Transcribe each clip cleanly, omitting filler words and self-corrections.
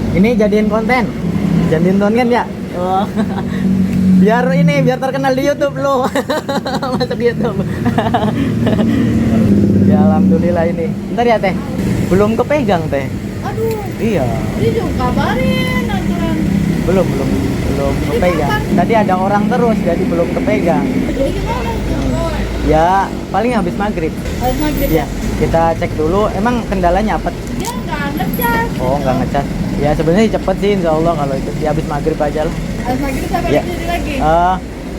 Ini jadiin konten ya. Oh. biar terkenal di YouTube lo. Masuk di YouTube. Ya alhamdulillah ini. Ntar ya teh. Belum kepegang teh. Aduh, Iya. ini juga kabarin aturan. Belum kepegang. Tadi ada orang terus jadi belum kepegang. Jadi gimana? Ya paling habis maghrib. Harus maghrib. Ya kita cek dulu. Emang kendalanya apa? Dia nggak ngecas. Oh nggak ngecas. Ya sebenarnya cepet sih insya Allah kalau itu ya, habis maghrib aja lah. Harus maghrib sampai Ya. jadi lagi.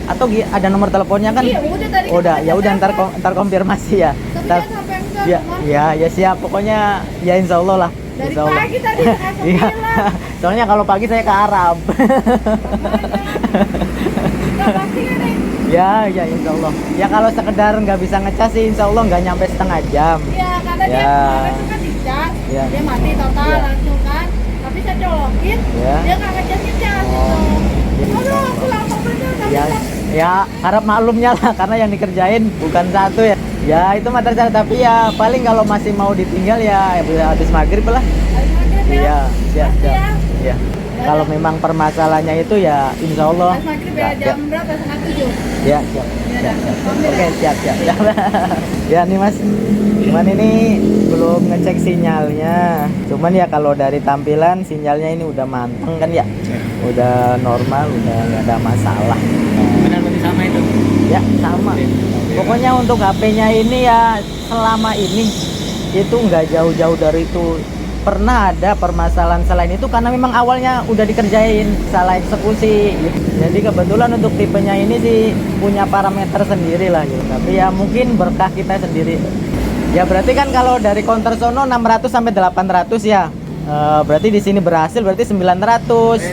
Atau ada nomor teleponnya kan? Iya, udah tadi. Udah, kita ya udah telepon. ntar konfirmasi ya. Tapi Ntar, dia sampai enggak ya, rumah. ya siap pokoknya ya insya Allah lah. Dari Insya Allah. pagi tadi setengah Iya. 9. Soalnya kalau pagi saya ke Arab. Nggak pasti kan nih. Ya insya Allah. Ya kalau sekedar nggak bisa ngecas sih insya Allah nggak nyampe setengah jam. Iya, karena dia Ya. kemarin tuh kan dicas. Ya. Dia mati total Ya. langsung kan. Tapi saya colokin, Ya. dia nggak ngecas-ngecas Oh. gitu. Aduh, aku lama bener tapi Ya, ya harap maklumnya lah karena yang dikerjain bukan satu ya. Ya itu mah terserah tapi ya paling kalau masih mau ditinggal ya habis maghrib lah. harus maghrib ya. Iya, siap, Pasti siap. ya. Iya. Kalau memang permasalahannya itu ya insya Allah. Harus maghrib ya, jam berapa? Setengah 7. Ya, siap. Ya, Siap, dah. siap. Ambil Oke, ya. siap. Ya nih Mas. Cuman ini belum ngecek sinyalnya. Cuman ya kalau dari tampilan sinyalnya ini udah manteng kan ya. Udah normal, udah nggak ada masalah. Benar berarti sama itu. Ya, sama. Pokoknya untuk HP-nya ini ya selama ini itu nggak jauh-jauh dari itu. Pernah ada permasalahan selain itu karena memang awalnya udah dikerjain salah eksekusi gitu. Jadi kebetulan untuk tipenya ini sih punya parameter sendiri lah gitu. Tapi ya mungkin berkah kita sendiri. Ya berarti kan kalau dari counter sono 600 sampai 800 ya. Berarti di sini berhasil berarti 900.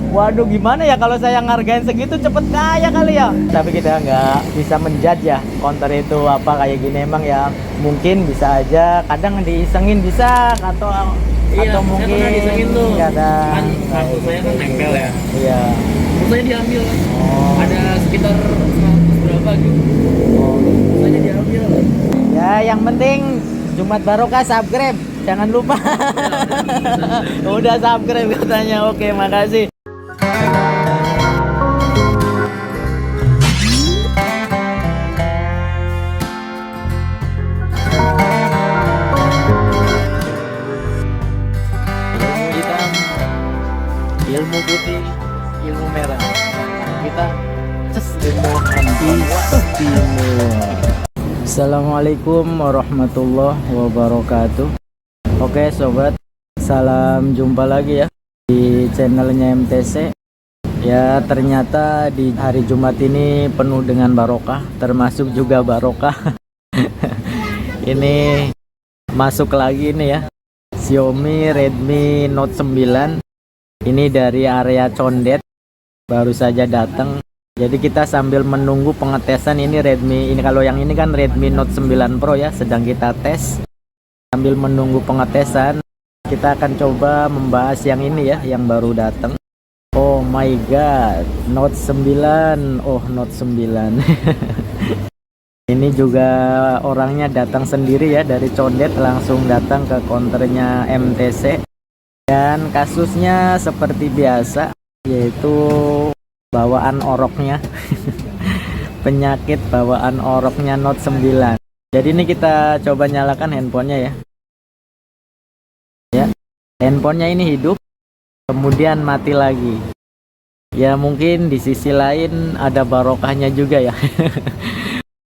Waduh gimana ya kalau saya ngargain segitu cepet kaya kali ya. Tapi kita nggak bisa menjudge ya counter itu apa kayak gini emang ya mungkin bisa aja kadang diisengin bisa atau Iya, atau saya mungkin pernah disengin tuh. kadang Kan kartu saya kan nempel ya. iya. Pulsanya diambil. Oh. Ada sekitar 100 berapa gitu. Oh. Pulsanya diambil. Ya yang penting Jumat Barokah subscribe jangan lupa. Udah subscribe katanya. Oke makasih. Ilmu hitam, ilmu putih, ilmu merah. Kita ilmu anti istimewa. Assalamualaikum warahmatullahi wabarakatuh. Oke sobat, salam jumpa lagi ya di channelnya MTC. Ya ternyata di hari Jumat ini penuh dengan barokah, termasuk juga barokah. Ini masuk lagi nih ya, Xiaomi Redmi Note 9. Ini dari area Condet, baru saja datang. Jadi kita sambil menunggu pengetesan ini Redmi, ini kalau yang ini kan Redmi Note 9 Pro ya, sedang kita tes. Sambil menunggu pengetesan, kita akan coba membahas yang ini ya, yang baru datang. Oh my god, Note 9. Oh, Note 9. Ini juga orangnya datang sendiri ya dari Condet, langsung datang ke counternya MTC. Dan kasusnya seperti biasa, yaitu bawaan oroknya. Penyakit bawaan oroknya Note 9. Jadi ini kita coba nyalakan handphonenya ya. Ya, handphonenya ini hidup, kemudian mati lagi. Ya mungkin di sisi lain ada barokahnya juga ya.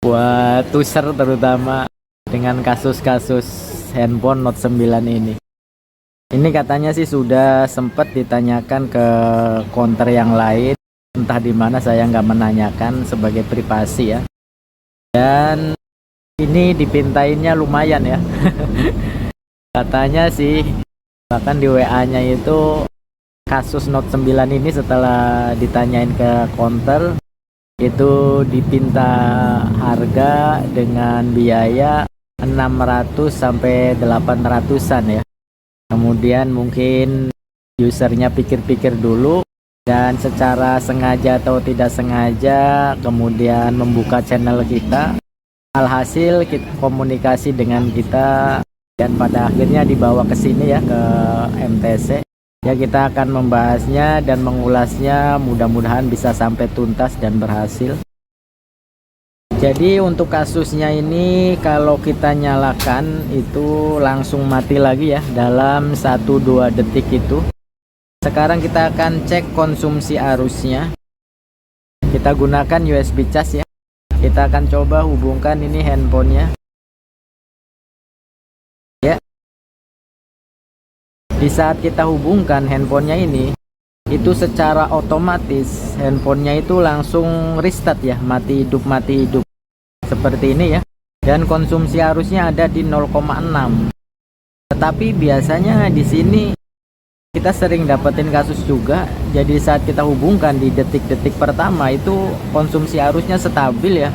Buat user terutama dengan kasus-kasus handphone Note 9 ini. Ini katanya sih sudah sempat ditanyakan ke counter yang lain. Entah di mana saya nggak menanyakan sebagai privasi ya. Dan ini dipintainnya lumayan ya. Katanya sih bahkan di WA-nya itu kasus Note 9 ini setelah ditanyain ke counter itu dipinta harga dengan biaya 600 sampai 800-an ya. Kemudian mungkin usernya pikir-pikir dulu dan secara sengaja atau tidak sengaja kemudian membuka channel kita. Alhasil kita komunikasi dengan kita dan pada akhirnya dibawa ke sini ya, ke MTC. Ya, kita akan membahasnya dan mengulasnya, mudah-mudahan bisa sampai tuntas dan berhasil. Jadi untuk kasusnya ini kalau kita nyalakan itu langsung mati lagi ya dalam 1-2 detik itu. Sekarang kita akan cek konsumsi arusnya. Kita gunakan USB cas ya. Kita akan coba hubungkan ini handphonenya. Ya. Di saat kita hubungkan handphonenya ini, itu secara otomatis handphonenya itu langsung restart ya, mati hidup seperti ini ya. Dan konsumsi arusnya ada di 0,6. Tetapi biasanya di sini kita sering dapetin kasus juga. Jadi saat kita hubungkan di detik-detik pertama itu konsumsi arusnya stabil ya,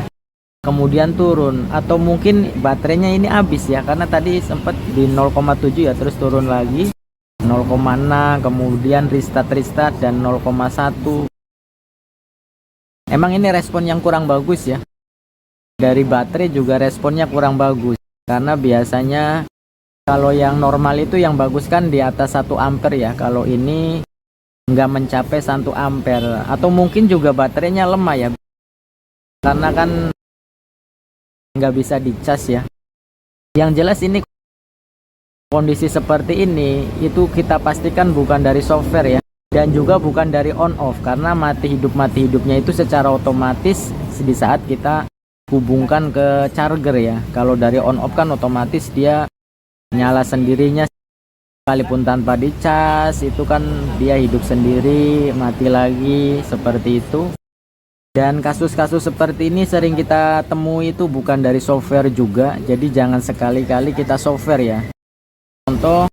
kemudian turun, atau mungkin baterainya ini habis ya, karena tadi sempat di 0,7 ya, terus turun lagi 0,6, kemudian restart dan 0,1. Emang ini respon yang kurang bagus ya. Dari baterai juga responnya kurang bagus, karena biasanya kalau yang normal itu yang bagus kan di atas 1 ampere ya. Kalau ini nggak mencapai 1 ampere, atau mungkin juga baterainya lemah ya, karena kan nggak bisa dicas ya. Yang jelas ini kondisi seperti ini itu kita pastikan bukan dari software ya, dan juga bukan dari on off, karena mati hidupnya itu secara otomatis di saat kita hubungkan ke charger ya. Kalau dari on off kan otomatis dia nyala sendirinya, sekalipun tanpa dicas itu kan dia hidup sendiri, mati lagi seperti itu. Dan kasus-kasus seperti ini sering kita temui itu bukan dari software juga, jadi jangan sekali-kali kita software ya. Contoh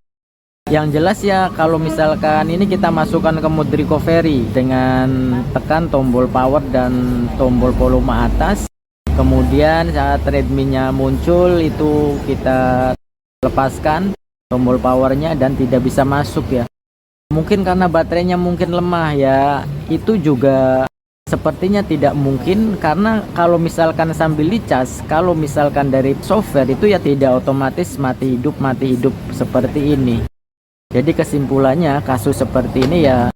yang jelas ya, kalau misalkan ini kita masukkan ke mode recovery dengan tekan tombol power dan tombol volume atas, kemudian saat Redmi-nya muncul itu kita lepaskan tombol powernya dan tidak bisa masuk ya. Mungkin karena baterainya mungkin lemah ya, itu juga sepertinya tidak mungkin, karena kalau misalkan sambil dicas, kalau misalkan dari software itu ya tidak otomatis mati hidup seperti ini. Jadi kesimpulannya kasus seperti ini ya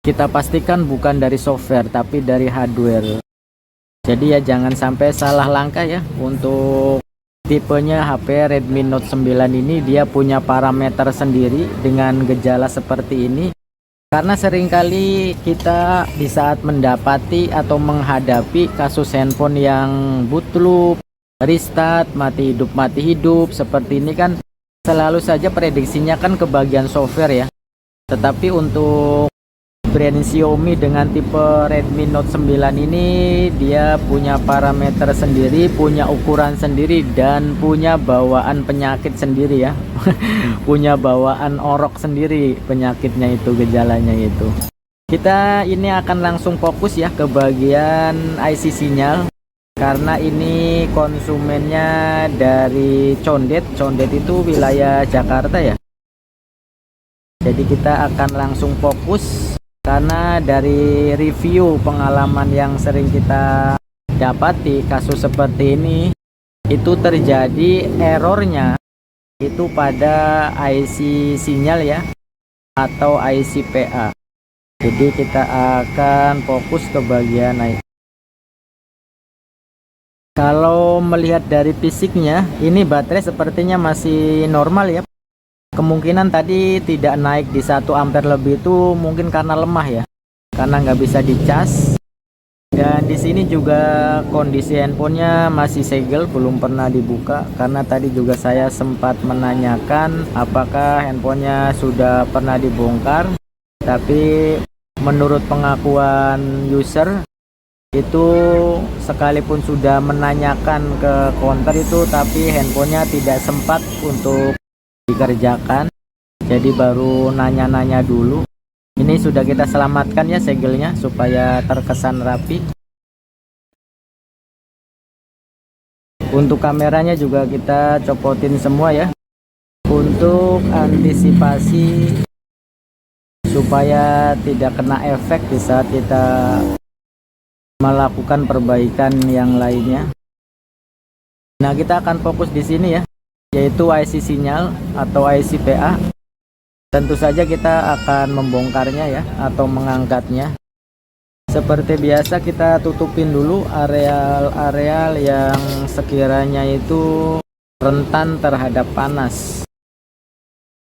kita pastikan bukan dari software tapi dari hardware. Jadi ya jangan sampai salah langkah ya. Untuk tipenya HP Redmi Note 9 ini dia punya parameter sendiri dengan gejala seperti ini. Karena seringkali kita di saat mendapati atau menghadapi kasus handphone yang boot loop, restart, mati hidup seperti ini kan selalu saja prediksinya kan ke bagian software ya. Tetapi untuk brand Xiaomi dengan tipe Redmi Note 9 ini dia punya parameter sendiri, punya ukuran sendiri, dan punya bawaan penyakit sendiri ya. Punya bawaan orok sendiri penyakitnya itu, gejalanya itu. Kita ini akan langsung fokus ya ke bagian IC sinyal, karena ini konsumennya dari Condet itu wilayah Jakarta ya. Jadi kita akan langsung fokus, karena dari review pengalaman yang sering kita dapati kasus seperti ini itu terjadi errornya itu pada IC sinyal ya, atau IC PA. Jadi kita akan fokus ke bagian IC. Kalau melihat dari fisiknya ini baterai sepertinya masih normal ya. Kemungkinan tadi tidak naik di 1 ampere lebih itu mungkin karena lemah ya, karena nggak bisa dicas. Dan di sini juga kondisi handphonenya masih segel, belum pernah dibuka, karena tadi juga saya sempat menanyakan apakah handphonenya sudah pernah dibongkar. Tapi menurut pengakuan user itu sekalipun sudah menanyakan ke counter itu, tapi handphonenya tidak sempat untuk dikerjakan, jadi baru nanya-nanya dulu. Ini sudah kita selamatkan ya segelnya supaya terkesan rapi. Untuk kameranya juga kita copotin semua ya, untuk antisipasi supaya tidak kena efek di saat kita melakukan perbaikan yang lainnya. Nah, kita akan fokus di sini ya. yaitu IC sinyal atau IC PA. Tentu saja kita akan membongkarnya ya, atau mengangkatnya. Seperti biasa kita tutupin dulu areal-areal yang sekiranya itu rentan terhadap panas.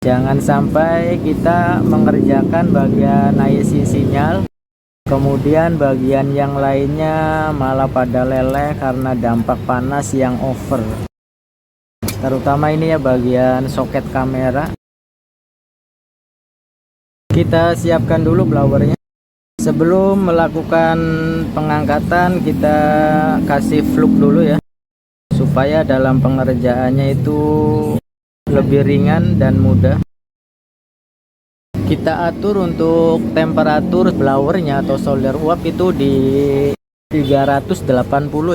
Jangan sampai kita mengerjakan bagian IC sinyal, kemudian bagian yang lainnya malah pada leleh karena dampak panas yang over. Terutama ini ya bagian soket kamera. Kita siapkan dulu blowernya. Sebelum melakukan pengangkatan, kita kasih fluk dulu ya, supaya dalam pengerjaannya itu lebih ringan dan mudah. Kita atur untuk temperatur blowernya atau solder uap itu di 380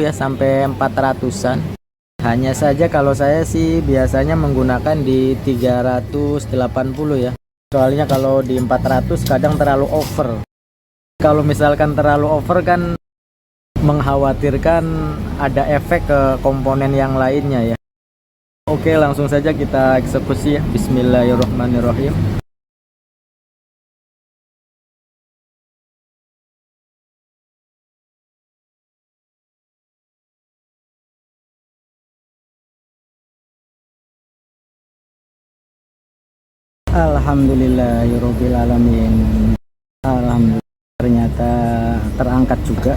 ya sampai 400-an. Hanya saja kalau saya sih biasanya menggunakan di 380 ya. Soalnya kalau di 400 kadang terlalu over. Kalau misalkan terlalu over kan mengkhawatirkan ada efek ke komponen yang lainnya ya. Oke, langsung saja kita eksekusi ya. Bismillahirrahmanirrahim. Alhamdulillahirabbil alamin. Alhamdulillah, ternyata terangkat juga.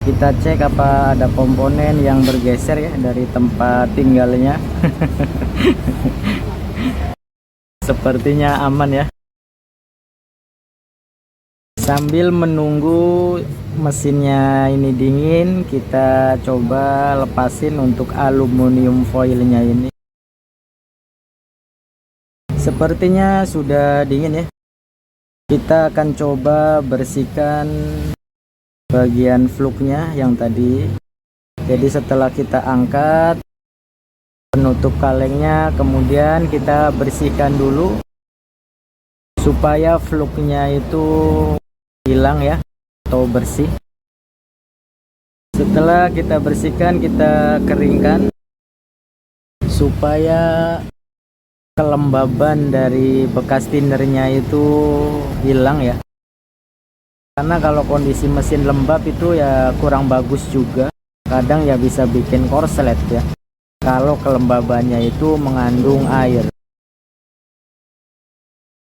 Kita cek apa ada komponen yang bergeser ya dari tempat tinggalnya. Sepertinya aman ya. Sambil menunggu mesinnya ini dingin, kita coba lepasin untuk aluminium foilnya ini. Sepertinya sudah dingin ya. Kita akan coba bersihkan bagian fluknya yang tadi. Jadi setelah kita angkat penutup kalengnya, kemudian kita bersihkan dulu supaya fluknya itu hilang ya, atau bersih. Setelah kita bersihkan, kita keringkan supaya kelembaban dari bekas tindernya itu hilang ya. Karena kalau kondisi mesin lembab itu ya kurang bagus juga. Kadang ya bisa bikin korslet ya, kalau kelembabannya itu mengandung air.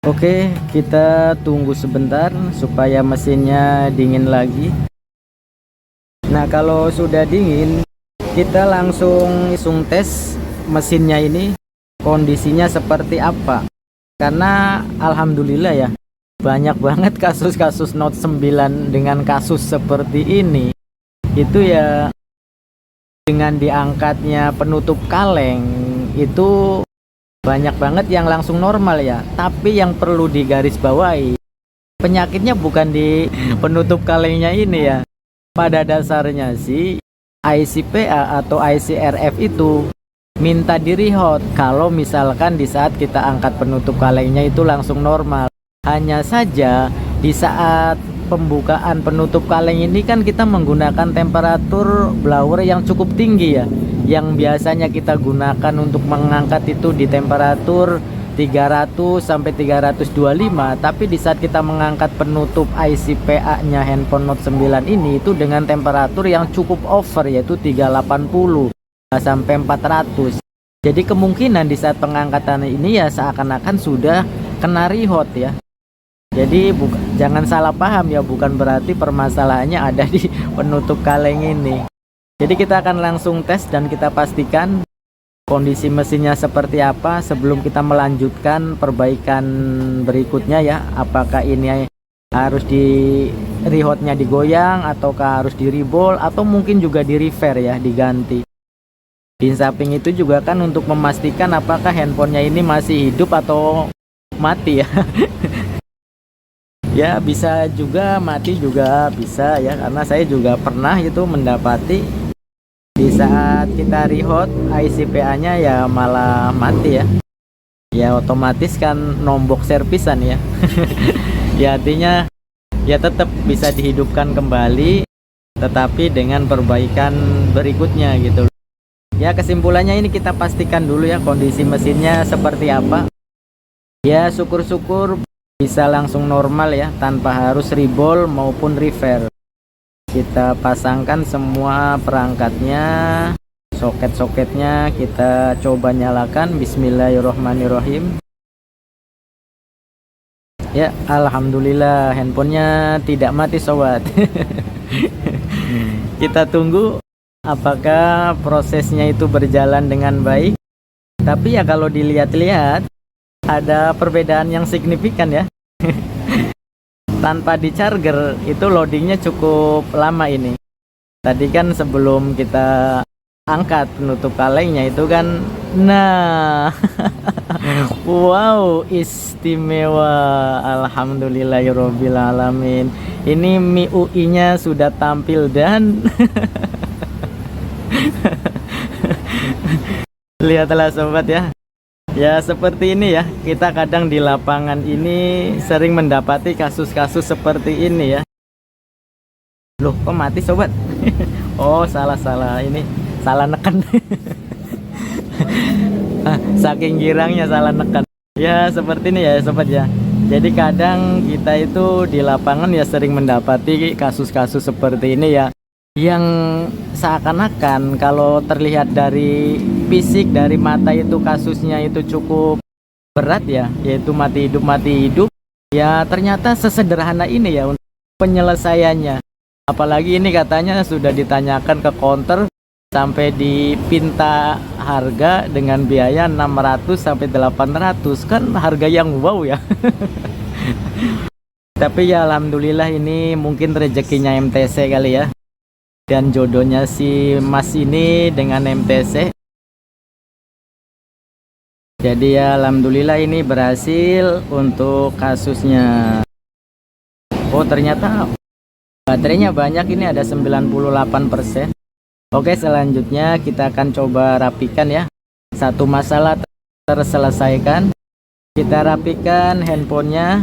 Oke, kita tunggu sebentar supaya mesinnya dingin lagi. Nah, kalau sudah dingin, kita langsung tes mesinnya ini kondisinya seperti apa. Karena alhamdulillah ya, banyak banget kasus-kasus Note 9 dengan kasus seperti ini. Itu ya dengan diangkatnya penutup kaleng itu banyak banget yang langsung normal ya. Tapi yang perlu digarisbawahi, penyakitnya bukan di penutup kalengnya ini ya. Pada dasarnya sih IC PA atau IC RF itu minta di rehot kalau misalkan di saat kita angkat penutup kalengnya itu langsung normal. Hanya saja di saat pembukaan penutup kaleng ini kan kita menggunakan temperatur blower yang cukup tinggi ya. Yang biasanya kita gunakan untuk mengangkat itu di temperatur 300 sampai 325, tapi di saat kita mengangkat penutup IC PA-nya handphone Note 9 ini itu dengan temperatur yang cukup over, yaitu 380 sampai 400. Jadi kemungkinan di saat pengangkatan ini ya seakan-akan sudah kena rehot ya. Jadi jangan salah paham ya, bukan berarti permasalahannya ada di penutup kaleng ini. Jadi kita akan langsung tes dan kita pastikan kondisi mesinnya seperti apa sebelum kita melanjutkan perbaikan berikutnya ya. Apakah ini harus di rehotnya digoyang, ataukah harus di reball, atau mungkin juga di repair ya, diganti. Di samping itu juga kan untuk memastikan apakah handphonenya ini masih hidup atau mati ya. Ya bisa juga mati juga bisa ya, karena saya juga pernah itu mendapati di saat kita rehot IC PA nya ya malah mati ya. Ya otomatis kan nombok servisan ya. Ya artinya ya tetap bisa dihidupkan kembali, tetapi dengan perbaikan berikutnya gitu. Ya kesimpulannya ini kita pastikan dulu ya kondisi mesinnya seperti apa. Ya syukur-syukur bisa langsung normal ya, tanpa harus reball maupun repair. Kita pasangkan semua perangkatnya, soket-soketnya kita coba nyalakan. Bismillahirrohmanirrohim. Ya alhamdulillah handphonenya tidak mati sobat. Kita tunggu apakah prosesnya itu berjalan dengan baik. Tapi ya kalau dilihat-lihat ada perbedaan yang signifikan ya. Tanpa di charger itu loadingnya cukup lama ini. Tadi kan sebelum kita angkat penutup kalengnya itu kan, nah wow istimewa, alhamdulillahirobbilalamin. Ini MIUI nya sudah tampil dan lihatlah sobat ya. Ya seperti ini ya, kita kadang di lapangan ini sering mendapati kasus-kasus seperti ini ya. Loh kok mati sobat? Oh salah ini, salah neken. Saking girangnya salah neken. Ya seperti ini ya sobat ya. Jadi kadang kita itu di lapangan ya sering mendapati kasus-kasus seperti ini ya, yang seakan-akan kalau terlihat dari fisik, dari mata itu kasusnya itu cukup berat ya, yaitu mati hidup ya. Ternyata sesederhana ini ya untuk penyelesaiannya. Apalagi ini katanya sudah ditanyakan ke counter sampai dipinta harga dengan biaya 600 sampai 800, kan harga yang wow ya. Tapi ya alhamdulillah ini mungkin rezekinya MTC kali ya, dan jodohnya si Mas ini dengan MTC. Jadi ya alhamdulillah ini berhasil untuk kasusnya. Oh ternyata baterainya banyak, ini ada 98%. Oke selanjutnya kita akan coba rapikan ya. Satu masalah terselesaikan. Kita rapikan handphonenya,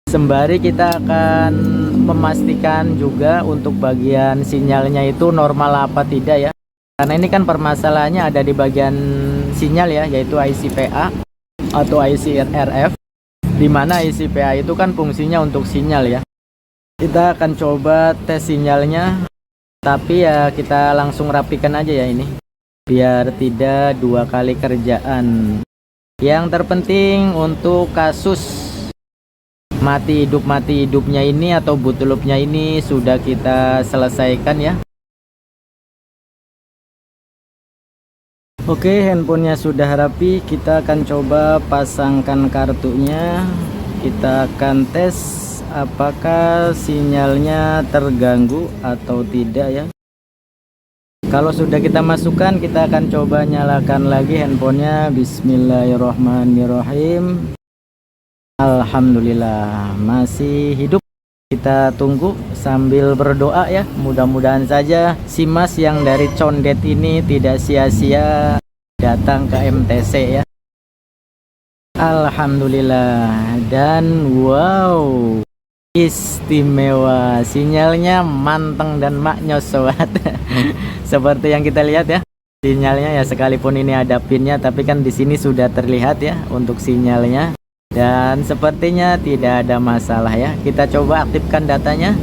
sembari kita akan memastikan juga untuk bagian sinyalnya itu normal apa tidak ya. Karena ini kan permasalahannya ada di bagian sinyal ya, yaitu IC PA atau IC RF, dimana IC PA itu kan fungsinya untuk sinyal ya. Kita akan coba tes sinyalnya, tapi ya kita langsung rapikan aja ya ini, biar tidak dua kali kerjaan. Yang terpenting untuk kasus mati hidupnya ini atau boot loop-nya ini sudah kita selesaikan ya. Oke, handphonenya sudah rapi. Kita akan coba pasangkan kartunya. Kita akan tes apakah sinyalnya terganggu atau tidak ya. Kalau sudah kita masukkan, kita akan coba nyalakan lagi handphonenya. Bismillahirrohmanirrohim. Alhamdulillah masih hidup. Kita tunggu sambil berdoa ya, mudah-mudahan saja si Mas yang dari Condet ini tidak sia-sia datang ke MTC ya. Alhamdulillah, dan wow istimewa, sinyalnya manteng dan maknyos sobat. Seperti yang kita lihat ya, sinyalnya ya, sekalipun ini ada pinnya tapi kan di sini sudah terlihat ya untuk sinyalnya. Dan sepertinya tidak ada masalah ya. Kita coba aktifkan datanya.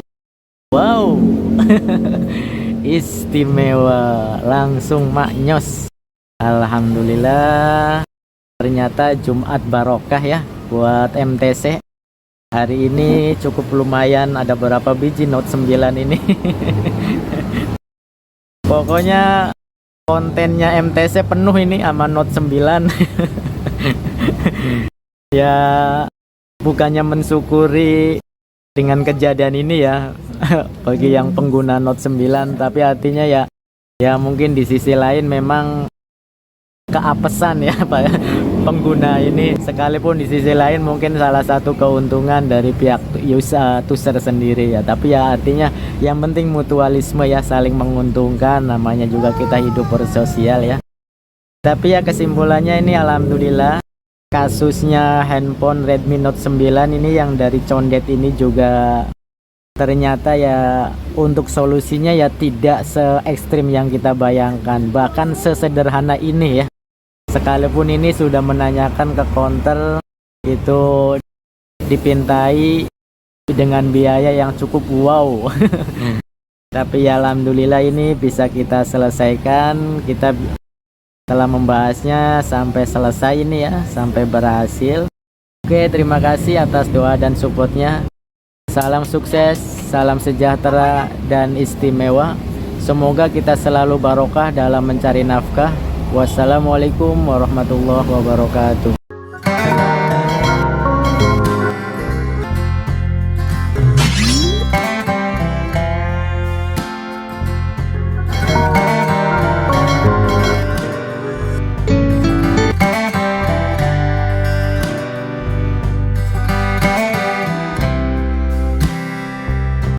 Wow. Istimewa, langsung maknyos. Alhamdulillah. Ternyata Jumat barokah ya buat MTC. Hari ini cukup lumayan, ada berapa biji Note 9 ini. Pokoknya kontennya MTC penuh ini sama Note 9. Ya bukannya mensyukuri dengan kejadian ini ya bagi yang pengguna Note 9, tapi artinya ya mungkin di sisi lain memang keapesan ya Pak pengguna ini, sekalipun di sisi lain mungkin salah satu keuntungan dari pihak user sendiri ya. Tapi ya artinya yang penting mutualisme ya, saling menguntungkan, namanya juga kita hidup bersosial ya. Tapi ya kesimpulannya ini alhamdulillah kasusnya handphone Redmi Note 9 ini yang dari Condet ini juga ternyata ya untuk solusinya ya tidak se ekstrim yang kita bayangkan, bahkan sesederhana ini ya. Sekalipun ini sudah menanyakan ke counter, itu dipintai dengan biaya yang cukup wow. Tapi ya alhamdulillah ini bisa kita selesaikan. Kita telah membahasnya sampai selesai ini ya, sampai berhasil. Oke, terima kasih atas doa dan supportnya. Salam sukses, salam sejahtera dan istimewa. Semoga kita selalu barokah dalam mencari nafkah. Wassalamualaikum warahmatullahi wabarakatuh.